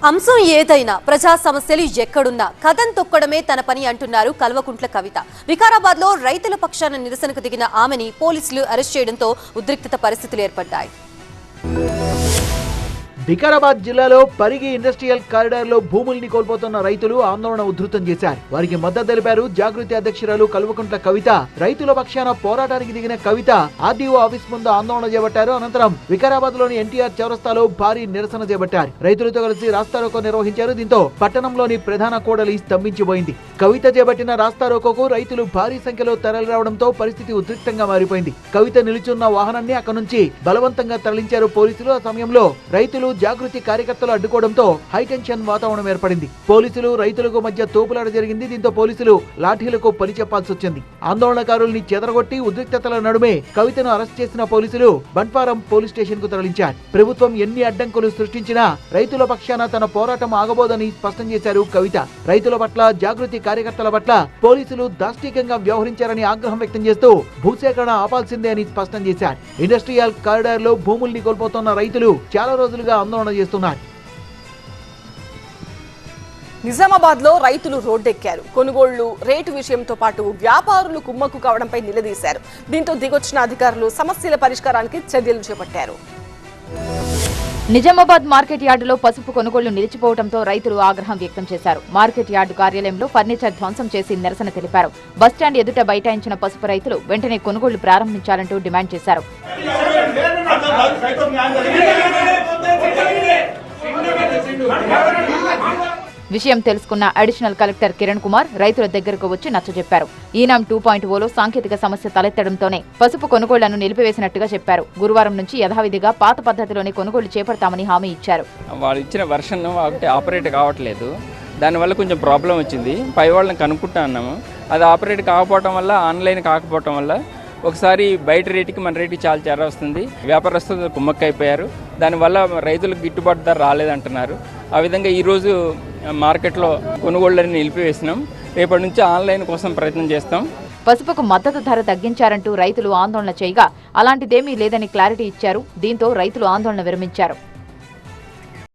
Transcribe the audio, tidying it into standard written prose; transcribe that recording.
అంశం ఏదైనా ప్రజా సమస్యలు ఎక్కడున్నా కథం తొక్కడమే తన పని అంటున్నారు కల్వకుంట్ల కవిత. వికారాబాద్ లో రైతుల పక్షాన నిరసనకు దిగిన ఆమెని పోలీసులు అరెస్ట్ చేయడంతో ఉద్రిక్తత పరిస్థితులు ఏర్పడ్డాయి. వికారాబాద్ జిల్లాలో పరిగి ఇండస్ట్రియల్ కారిడార్ లో భూముల్ని కోల్పోతున్న రైతులు ఆందోళన ఉధృతం చేశారు. వారికి మద్దతు తెలిపారు జాగృతి అధ్యక్షురాలు కల్వకుంట్ల కవిత. రైతుల పక్షాన పోరాటానికి దిగిన కవిత ఆర్డీఓ ఆఫీస్ ముందు ఆందోళన చేపట్టారు. అనంతరం వికారాబాద్ లోని ఎన్టీఆర్ చౌరస్తాలో భారీ నిరసన చేపట్టారు. రైతులతో కలిసి రాస్తారోకో నిర్వహించారు. దీంతో పట్టణంలోని ప్రధాన కూడలి స్తంభించిపోయింది. కవిత చేపట్టిన రాస్తారోకోకు రైతులు భారీ సంఖ్యలో తరలిరావడంతో పరిస్థితి ఉద్రిక్తంగా మారిపోయింది. కవిత నిలుచున్న వాహనాన్ని అక్కడి నుంచి బలవంతంగా తరలించారు పోలీసులు. ఆ సమయంలో రైతులు జాగృతి కార్యకర్తలు అడ్డుకోవడంతో హైటెన్షన్ వాతావరణం ఏర్పడింది. పోలీసులు రైతులకు మధ్య తోపులాట జరిగింది. దీంతో పోలీసులు లాఠీలకు పని చెప్పాల్సి వచ్చింది. ఆందోళనకారుల్ని చెదరగొట్టి ఉద్రిక్తతల నడుమే కవితను అరెస్ట్ చేసిన పోలీసులు బంట్పారం పోలీస్ స్టేషన్ కు తరలించారు. ప్రభుత్వం ఎన్ని అడ్డంకులు సృష్టించినా రైతుల పక్షాన తన పోరాటం ఆగబోదని స్పష్టం చేశారు కవిత. రైతుల పట్ల జాగృతి కార్యకర్తల పట్ల పోలీసులు దాష్టికంగా వ్యవహరించారని ఆగ్రహం వ్యక్తం చేస్తూ భూసేకరణ ఆపాల్సిందే అని స్పష్టం చేశారు. ఇండస్ట్రియల్ కారిడార్ లో భూముల్ని కోల్పోతున్న రైతులు చాలా రోజులుగా ఆందోళన చేస్తున్నారు. నిజామాబాద్ లో రైతులు రోడ్డెక్కారు. కొనుగోళ్లు రేటు విషయంతో పాటు వ్యాపారులు కుమ్మక్కు కావడంపై నిలదీశారు. దీంతో దిగొచ్చిన అధికారులు సమస్యల పరిష్కారానికి చర్యలు చేపట్టారు. నిజామాబాద్ మార్కెట్ యార్డులో పసుపు కొనుగోళ్లు నిలిచిపోవడంతో రైతులు ఆగ్రహం వ్యక్తం చేశారు. మార్కెట్ యార్డు కార్యాలయంలో ఫర్నిచర్ ధ్వంసం చేసి నిరసన తెలిపారు. బస్టాండ్ ఎదుట బైఠాయించిన పసుపు రైతులు వెంటనే కొనుగోళ్లు ప్రారంభించాలంటూ డిమాండ్ చేశారు. విషయం తెలుసుకున్న అడిషనల్ కలెక్టర్ కిరణ్ కుమార్ రైతుల దగ్గరకు వచ్చి నచ్చజెప్పారు. ఈనాం 2.0లో సాంకేతిక సమస్య తలెత్తడంతోనే పసుపు కొనుగోళ్లను నిలిపివేసినట్టుగా చెప్పారు. గురువారం నుంచి యథావిధిగా పాత పద్ధతిలోనే కొనుగోళ్లు చేపడతామని హామీ ఇచ్చారు. వాళ్ళు ఇచ్చిన వర్షన్ ఆపరేట్ కావట్లేదు. దానివల్ల కొంచెం ప్రాబ్లం వచ్చింది. పై వాళ్ళని కనుక్కుంటా అన్నాము. అది ఆపరేట్ కాకపోవటం వల్ల, ఆన్లైన్ కాకపోవటం వల్ల ఒకసారి బయట రేటుకి మన రేటుకి చాలా తేడా వస్తుంది. వ్యాపారస్తులు కుమ్మక్కైపోయారు. దానివల్ల రైతులకు గిట్టుబాటు ధర రాలేదంటున్నారు. ఆ విధంగా ఈరోజు మార్కెట్లో కొనుగోళ్లను నిలిపివేసినాం. రేపటి నుంచి ఆన్లైన్ కోసం ప్రయత్నం చేస్తాం. పసుపుకు మద్దతు ధర తగ్గించారంటూ రైతులు ఆందోళన చేయగా అలాంటిదేమీ లేదని క్లారిటీ ఇచ్చారు. దీంతో రైతులు ఆందోళన విరమించారు.